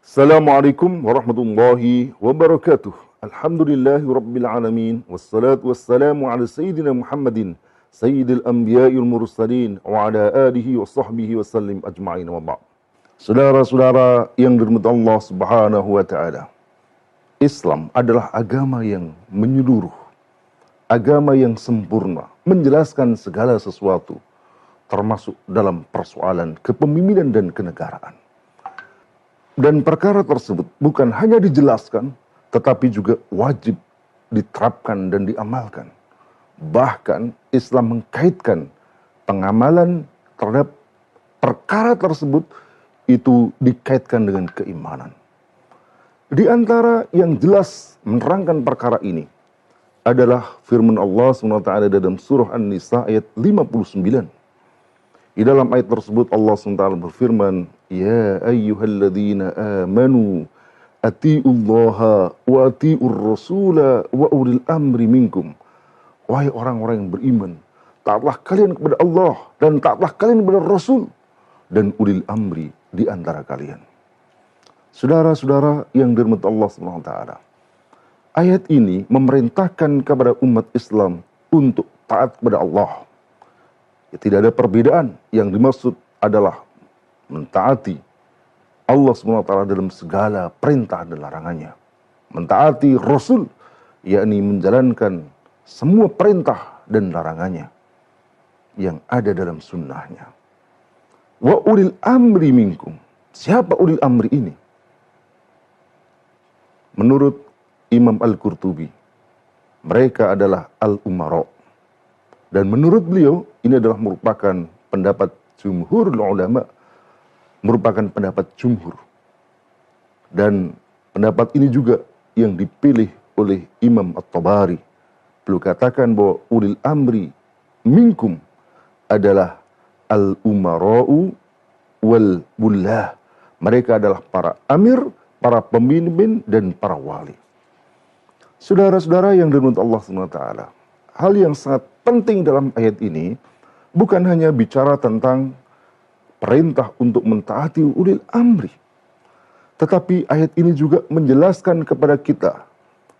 Assalamualaikum warahmatullahi wabarakatuh. Alhamdulillahi rabbil alamin. Wassalatu wassalamu ala sayyidina Muhammadin sayyidil anbiya'il mursalin wa ala alihi wa sahbihi wa sallim ajma'in wa ba'd. Saudara-saudara yang dirahmati Allah Subhanahu wa taala. Islam adalah agama yang menyeluruh, agama yang sempurna, menjelaskan segala sesuatu, termasuk dalam persoalan kepemimpinan dan kenegaraan. Dan perkara tersebut bukan hanya dijelaskan, tetapi juga wajib diterapkan dan diamalkan. Bahkan Islam mengkaitkan pengamalan terhadap perkara tersebut itu dikaitkan dengan keimanan. Di antara yang jelas menerangkan perkara ini adalah firman Allah SWT dalam surah An-Nisa ayat 59. Di dalam ayat tersebut Allah SWT berfirman, Ya ayyuhalladzina amanu ati'ullaha wa ati'ur rasula wa ulil amri minkum. Wahai orang-orang yang beriman, taatlah kalian kepada Allah dan taatlah kalian kepada Rasul dan ulil amri di antara kalian. Saudara-saudara yang dirahmati Allah SWT, ayat ini memerintahkan kepada umat Islam untuk taat kepada Allah. Ya, tidak ada perbedaan. Yang dimaksud adalah mentaati Allah SWT dalam segala perintah dan larangannya. Mentaati Rasul, yakni menjalankan semua perintah dan larangannya yang ada dalam sunnahnya. Wa ulil amri minkum. Siapa ulil amri ini? Menurut Imam Al-Qurtubi, mereka adalah al-umara. Dan menurut beliau, ini adalah merupakan pendapat jumhur ulama, merupakan pendapat jumhur. Dan pendapat ini juga yang dipilih oleh Imam At-Tabari. Beliau katakan bahwa ulil amri minkum adalah al-umara'u wal bullah. Mereka adalah para amir, para pemimpin, dan para wali. Saudara-saudara yang dirahmati Allah SWT, hal yang sangat penting dalam ayat ini bukan hanya bicara tentang perintah untuk mentaati ulil amri, tetapi ayat ini juga menjelaskan kepada kita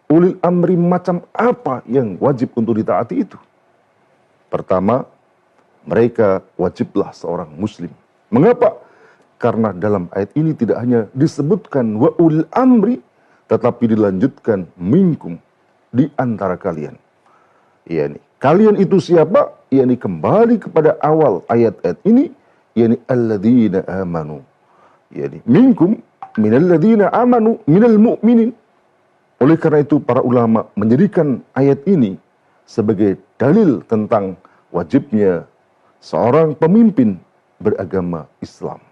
ulil amri macam apa yang wajib untuk ditaati itu. Pertama, mereka wajiblah seorang muslim. Mengapa? Karena dalam ayat ini tidak hanya disebutkan wa ulil amri, tetapi dilanjutkan minkum, di antara kalian. Yani, kalian itu siapa? Yani kembali kepada awal ayat-ayat ini, yani alladzina amanu. Yani minkum minalladzina amanu minal mu'minin. Oleh karena itu para ulama menjadikan ayat ini sebagai dalil tentang wajibnya seorang pemimpin beragama Islam.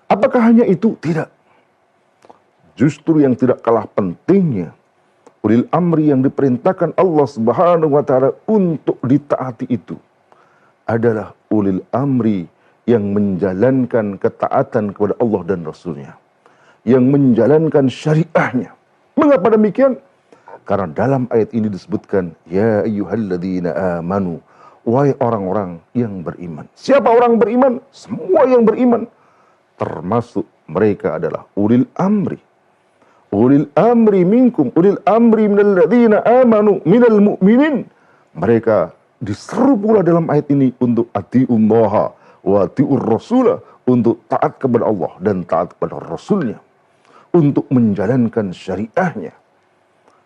Apakah hanya itu? Tidak. Justru yang tidak kalah pentingnya, ulil amri yang diperintahkan Allah Subhanahu wa taala untuk ditaati itu adalah ulil amri yang menjalankan ketaatan kepada Allah dan Rasulnya, yang menjalankan syariahnya. Mengapa demikian? Karena dalam ayat ini disebutkan, Ya ayyuhalladzina amanu, wahai orang-orang yang beriman. Siapa orang beriman? Semua yang beriman, termasuk mereka adalah ulil amri. Ulil amri minkum, ulil amri minal ladzina amanu minal mu'minin. Mereka diseru pula dalam ayat ini untuk ati'ullaha wa ati'ur rasula, untuk taat kepada Allah dan taat kepada Rasulnya, untuk menjalankan syariahnya.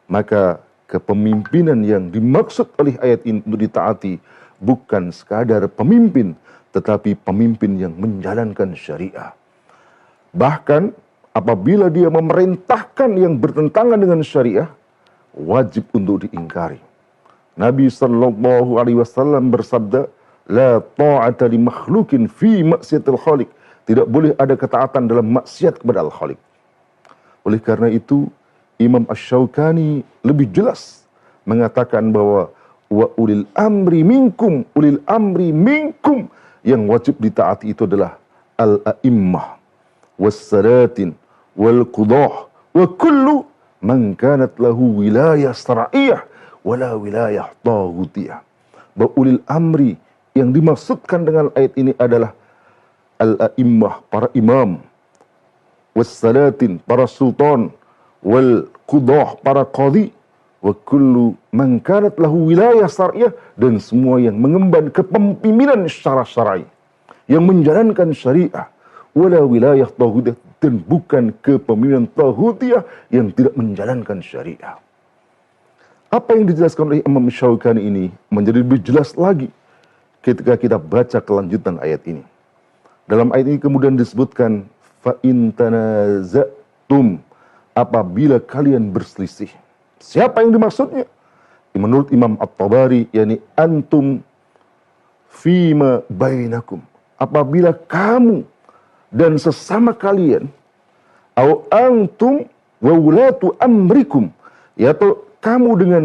Maka kepemimpinan yang dimaksud oleh ayat ini untuk ditaati bukan sekadar pemimpin, tetapi pemimpin yang menjalankan syariah. Bahkan apabila dia memerintahkan yang bertentangan dengan syariah, wajib untuk diingkari. Nabi sallallahu alaihi wasallam bersabda, La ta'ata li makhlukin fi maksiatil khaliq. Tidak boleh ada ketaatan dalam maksiat kepada al-khaliq. Oleh karena itu, Imam Asy-Syaukani lebih jelas mengatakan bahwa wa ulil amri minkum, ulil amri minkum, yang wajib ditaati itu adalah al-a'immah was-salatin wal-qudah wa kullu man kanat lahu wilayah syar'iyyah wala wilayah taghutiyah. Bahwa ulil amri yang dimaksudkan dengan ayat ini adalah al-a'immah, para imam, wassalatin, para sultan, wal qudah, para qadhi, wa kullu man kanat lahu wilayah syariah, dan semua yang mengemban kepemimpinan secara syar'i, yang menjalankan syariah, wala wilayah tauhidiyah, dan bukan kepemimpinan tauhidiyah yang tidak menjalankan syariah. Apa yang dijelaskan oleh Imam Syaukani ini menjadi lebih jelas lagi ketika kita baca kelanjutan ayat ini. Dalam ayat ini kemudian disebutkan fa in tanaza'tum, apabila kalian berselisih. Siapa yang dimaksudnya? Menurut Imam At-Tabari, yakni antum fima bainakum. Apabila kamu dan sesama kalian, au antum wa ulatu amrikum, yaitu kamu dengan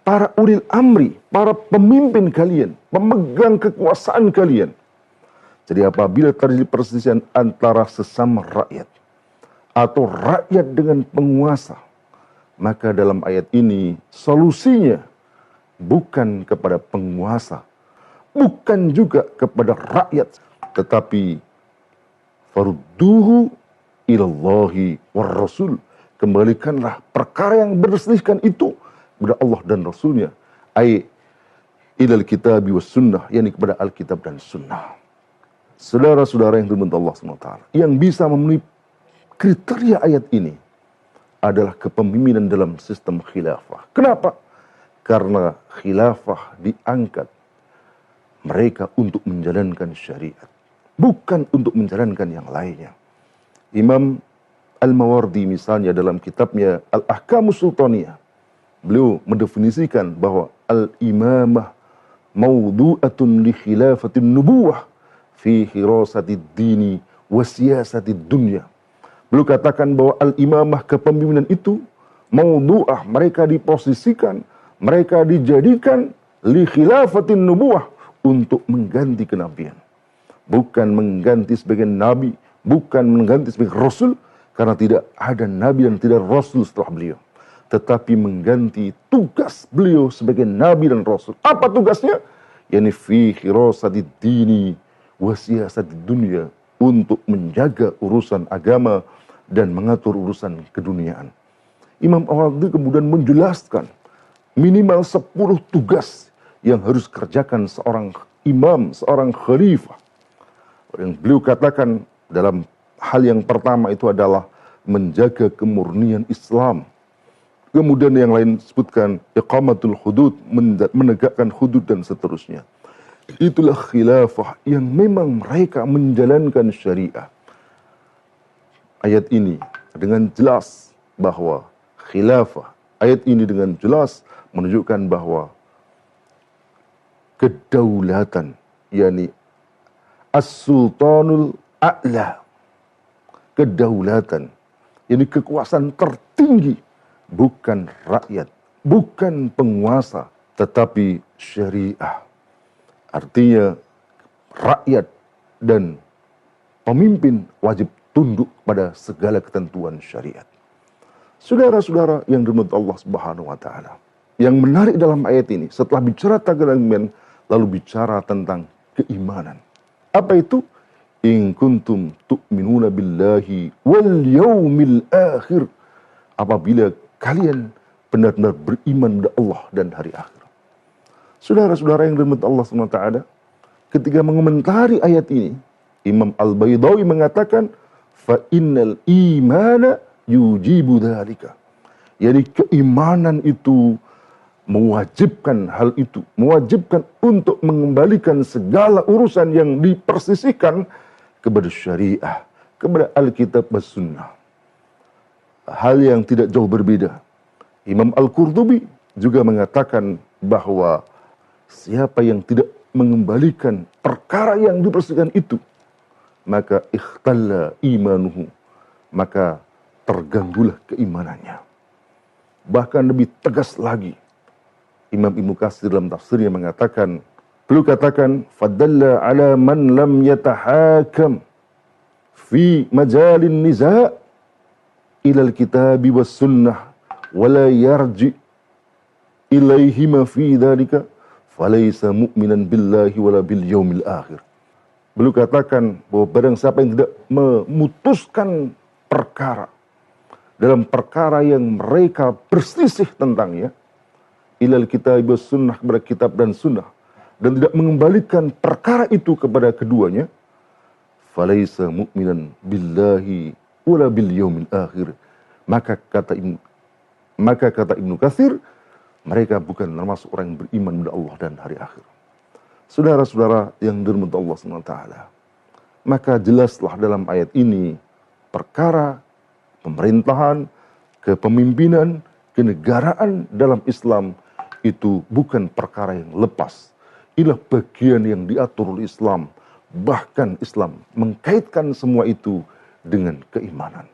para ulil amri, para pemimpin kalian, pemegang kekuasaan kalian. Jadi apabila terjadi perselisihan antara sesama rakyat atau rakyat dengan penguasa, maka dalam ayat ini solusinya bukan kepada penguasa, bukan juga kepada rakyat, tetapi farudduhu ilallahi war rasul, kembalikanlah perkara yang berselisihkan itu kepada Allah dan Rasulnya, ai ilal kitabi was sunnah, yakni kepada Alkitab dan Sunnah. Saudara-saudara yang dirahmati Allah SWT, yang bisa memenuhi kriteria ayat ini adalah kepemimpinan dalam sistem khilafah. Kenapa? Karena khilafah diangkat mereka untuk menjalankan syariat, bukan untuk menjalankan yang lainnya. Imam Al-Mawardi misalnya dalam kitabnya Al-Ahkamus Sultaniyah, beliau mendefinisikan bahwa al-imamah mawdu'atun li khilafatin nubuwah fi hirasatid dini wa siyasatid dunya. Beliau katakan bahwa al-imamah, kepemimpinan itu mawdu'ah, mereka diposisikan, mereka dijadikan li khilafatin nubuwah, untuk mengganti kenabian, bukan mengganti sebagai nabi, bukan mengganti sebagai rasul, karena tidak ada nabi dan tidak rasul setelah beliau, tetapi mengganti tugas beliau sebagai nabi dan rasul. Apa tugasnya? Yani fi khirasatid dini wa siyasatid dunya, untuk menjaga urusan agama dan mengatur urusan keduniaan. Imam Al-Ghazali kemudian menjelaskan minimal 10 tugas yang harus kerjakan seorang imam, seorang khalifah. Yang beliau katakan dalam hal yang pertama itu adalah menjaga kemurnian Islam. Kemudian yang lain disebutkan iqamatul hudud, menegakkan hudud dan seterusnya. Itulah khilafah yang memang mereka menjalankan syariah. Ayat ini dengan jelas bahwa khilafah, ayat ini dengan jelas menunjukkan bahwa kedaulatan, yakni as-sultanul a'la, kedaulatan, yakni kekuasaan tertinggi, bukan rakyat, bukan penguasa, tetapi syariah. Artinya rakyat dan pemimpin wajib tunduk pada segala ketentuan syariat. Saudara-saudara yang dirahmati Allah Subhanahu wa taala, yang menarik dalam ayat ini, setelah bicara tentang iman, lalu bicara tentang keimanan. Apa itu? In kuntum tu'minuna billahi wal yaumil akhir. Apabila kalian benar-benar beriman kepada Allah dan hari akhir. Saudara-saudara yang dirahmati Allah SWT, ketika mengomentari ayat ini, Imam Al-Baydawi mengatakan, fa innal imana yujibu dzalika. Jadi keimanan itu mewajibkan hal itu, mewajibkan untuk mengembalikan segala urusan yang dipersisihkan kepada syariah, kepada Alkitab dan Sunnah. Hal yang tidak jauh berbeda. Imam Al-Qurtubi juga mengatakan bahwa siapa yang tidak mengembalikan perkara yang dipersisihkan itu, maka ikhtalla imanuhu, maka terganggulah keimanannya. Bahkan lebih tegas lagi, Imam Ibnu Katsir dalam tafsirnya mengatakan, beliau katakan, fadalla ala man lam yatahakam fi majalin niza' ilal kitabi was sunnah wala yarji ilaihima fi dhalika falaysa mu'minan billahi wala bil yaumil akhir. Beliau katakan bahwa barang siapa yang tidak memutuskan perkara dalam perkara yang mereka berselisih tentangnya, ilal kitab was sunnah, kepada kitab dan sunnah, dan tidak mengembalikan perkara itu kepada keduanya, falaisa mu'minan billahi wala bil yaumil akhir. Maka kata Ibnu Katsir, mereka bukan termasuk orang yang beriman kepada Allah dan hari akhir. Saudara-saudara yang dirahmati Allah SWT, maka jelaslah dalam ayat ini perkara pemerintahan, kepemimpinan, kenegaraan dalam Islam itu bukan perkara yang lepas. Inilah bagian yang diatur oleh Islam. Bahkan Islam mengkaitkan semua itu dengan keimanan.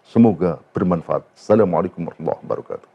Semoga bermanfaat. Assalamualaikum warahmatullahi wabarakatuh.